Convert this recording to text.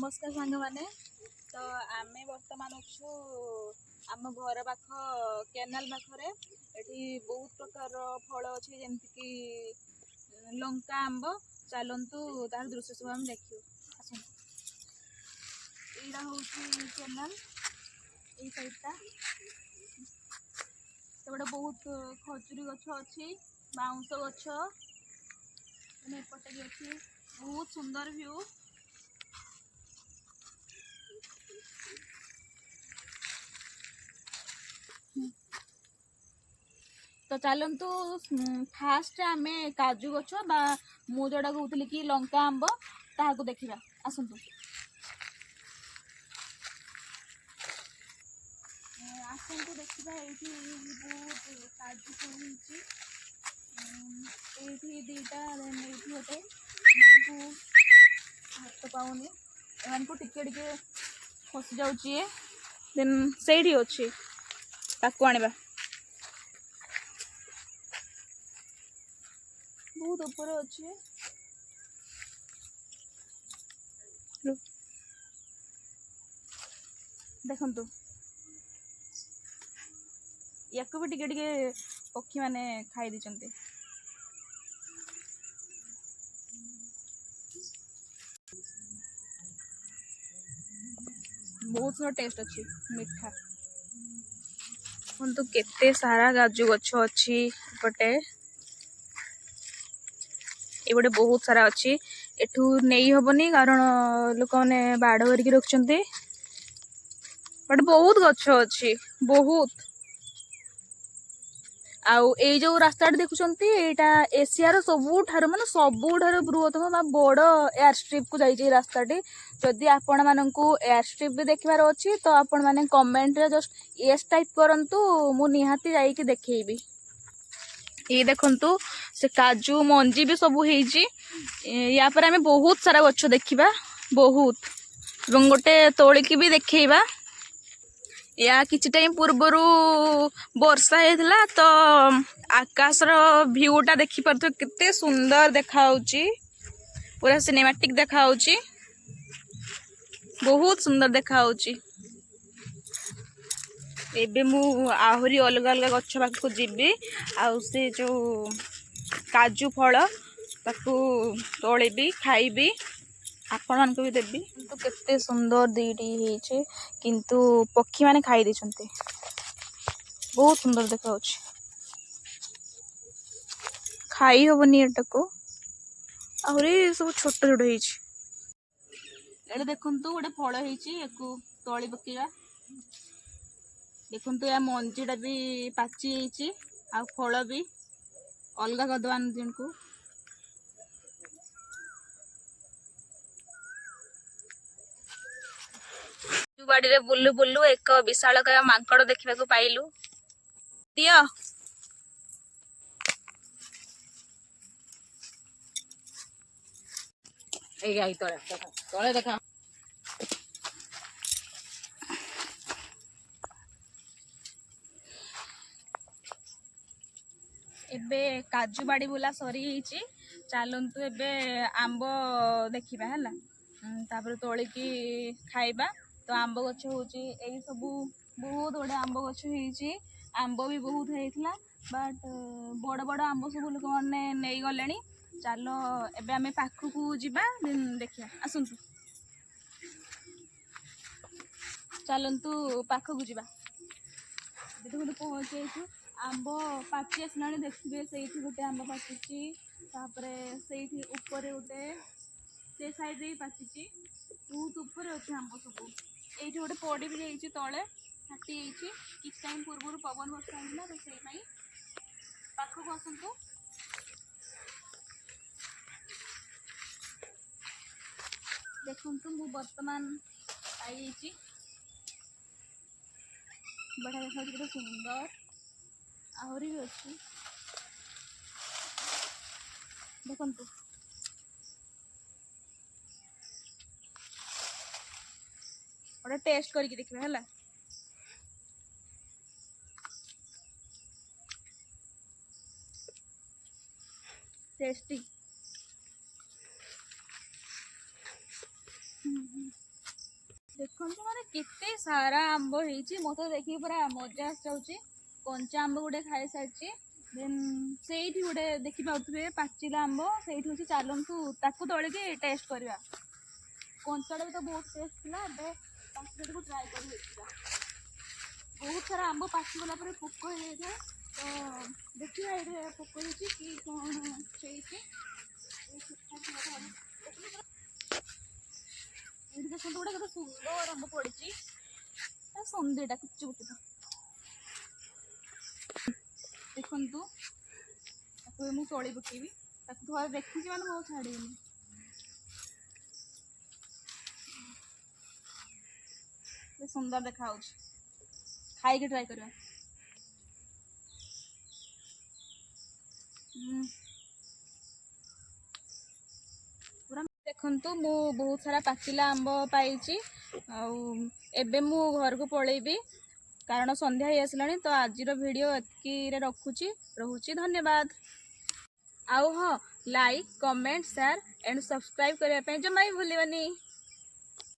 नमस्कार सांग मैंने तो आम बर्तमान अच्छु आम घर पाख केनाल पाखरे एठी बहुत प्रकार फल अच्छे जमीक लंका आंब चलतु तार दृश्य सब आम देखियो यहाँ हूँ केनाल यही साइडटा सेपटे बहुत खजुरी गछ अच्छी बाउंश गछ एपटे भी अच्छी बहुत सुंदर व्यू। तो चलतु फास्ट आम काजू गछ बा मु जोड़ा कहूली कि लंका आंब ताकू देखा आसतु आसतु देखा बहुत काजू ये दीटा गोटे हाथ पाऊनी एम टिके टिके फसी जाऊे देन से अच्छी ताकू आने बहुत ऊपर अच्छे देखु या भी टिके टिके पक्षी माने खाई दी बहुत सारा टेस्ट अच्छी मीठा तो केते सारा काजू गछ अच्छी पटे ये बहुत सारा अच्छी एठू नहीं हबनी कारण लोक मैंने बाड़ करके रखुंट बट बहुत गछ अच्छी बहुत आउ ए जो रास्ता देखुंत यहाँ एशियार सबुठार माने सबुठार बृहत्तम बड़ एयर स्ट्रिप को जाइए रास्ताटी जदि आपण मानू एयर स्ट्रिप भी देखबार अच्छी तो आपण मैंने कमेंट रे जस्ट येस टाइप करंतु मु निहाती जाइए देखी ये देखंतु से काजू मंजी भी सब या पर आमे बहुत सारा गछ देखिबा बहुत गोटे तोलिकी भी देखैबा या किछि टाइम पूर्वरु वर्षा हेतला तो आकाशर भ्यूटा देखि परथो केते सुंदर देखाउची पूरा सिनेमैटिक देखाउची बहुत सुंदर देखाउची। एबे मु आहुरी अलग अलग गछ पाखु जीबी आउ से जो काजू फल ताकू तोड़ेबी खाइबी आपण मान को भी देबी तो केते सुंदर दीटी हेचे किंतु पक्षी माने खाई देछन्ते बहुत सुंदर देखाउछ खाई होबनी एटाको आहुरी सब छोट छोट हेची एडे देखंतु गोटे फल हेची एको तोड़ी पकेगा देखंतु या मंजीटा भी पाची हेची आ फल भी अलगा गदवान दिन को बाड़ी रे बुल्लु बुल्लु एक विशालकाय मांकड़ देखा पाइलु दियो तले देखा एबे काजू बाड़ी बुला सरी हेची चलतु एबे आंब देखिबा हैला तापर तोलिकी खाइबा तो आंब गछ होची एई सब बहुत बड़े आंब गछ हेची आंब भी बहुत हेतला बट बड़ बड़ आंब सब लोक माने नेई गलेनी चलो एबे आमे पाखकू जिबा देखिया आसंतु चलंतु पाखकू जिबा देखो पहुंचे आंब पाची आसला देखिए से गोटे आंब पाची तापरे से ऊपर गोटे से साइड रे पाची बहुत ऊपर अच्छे आंब सब ये गोटे पड़ी भी जाइए तले फाटी कि टाइम पूर्व पवन वर्षा होता तो से पाखक आसतु देखु मु बर्तमान आई बढ़िया देखा सुंदर आहरी भी अच्छी देखंतु गोटे टेस्ट करके देखिए है टेस्टी ଦେଖନ୍ତୁ ମାନେ କେତେ ସାରା ଆମ୍ବ ହେଇଛି, ମତେ ଦେଖିକି ପୁରା ମଜା ଆସିଯାଉଛି। କଞ୍ଚା ଆମ୍ବ ଗୋଟେ ଖାଇସାରିଛି, ଦେନ୍ ସେଇଠି ଗୋଟେ ଦେଖିପାରୁଥିବେ ପାଚିଲା ଆମ୍ବ, ସେଇଠି ହଉଛି ଚାଲନ୍ତୁ ତାକୁ ତୋଳିକି ଟେଷ୍ଟ କରିବା। କଞ୍ଚାଟା ବି ତ ବହୁତ ଟେଷ୍ଟ ଥିଲା, ଏବେ ପାଚିଲାଟାକୁ ଟ୍ରାଏ କରି ଦେଖିବା। ବହୁତ ସାରା ଆମ୍ବ ପାଚିଗଲା ପରେ ପୋକ ହେଇଯାଇଥାଏ, ତ ଦେଖିବା ଏଇଠି ପୋକ ହେଇଛି କି କ'ଣ ହେଇଛି। ଏଇଠି ଦେଖନ୍ତୁ ଗୋଟେ କେତେ ସୁନ୍ଦର ଆମ୍ବ ପଡିଛି, ସୁନ୍ଦରଟା କୁଚୁ କୁଚୁ ଦେଖନ୍ତୁ। ତାକୁ ମୁଁ ତୋଳି ପକେଇବି, ତାକୁ ଥରେ ଦେଖିଛି ମାନେ ମୁଁ ଛାଡ଼ିବିନି। ସୁନ୍ଦର ଦେଖା ହଉଛି, ଖାଇକି ଟ୍ରାଏ କରିବା। ପୁରା ଦେଖନ୍ତୁ ମୁଁ ବହୁତ ସାରା ପାଚିଲା ଆମ୍ବ ପାଇଛି, ଆଉ ଏବେ ମୁଁ ଘରକୁ ପଳେଇବି କାରଣ ସନ୍ଧ୍ୟା ହେଇ ଆସିଲାଣି। ତ ଆଜିର ଭିଡ଼ିଓ ଏତିକିରେ ରହୁଛି। ଧନ୍ୟବାଦ। ଆଉ ହଁ, like, comment, share and subscribe କରିବା ପାଇଁ ଜମା ବି ଭୁଲିବନି।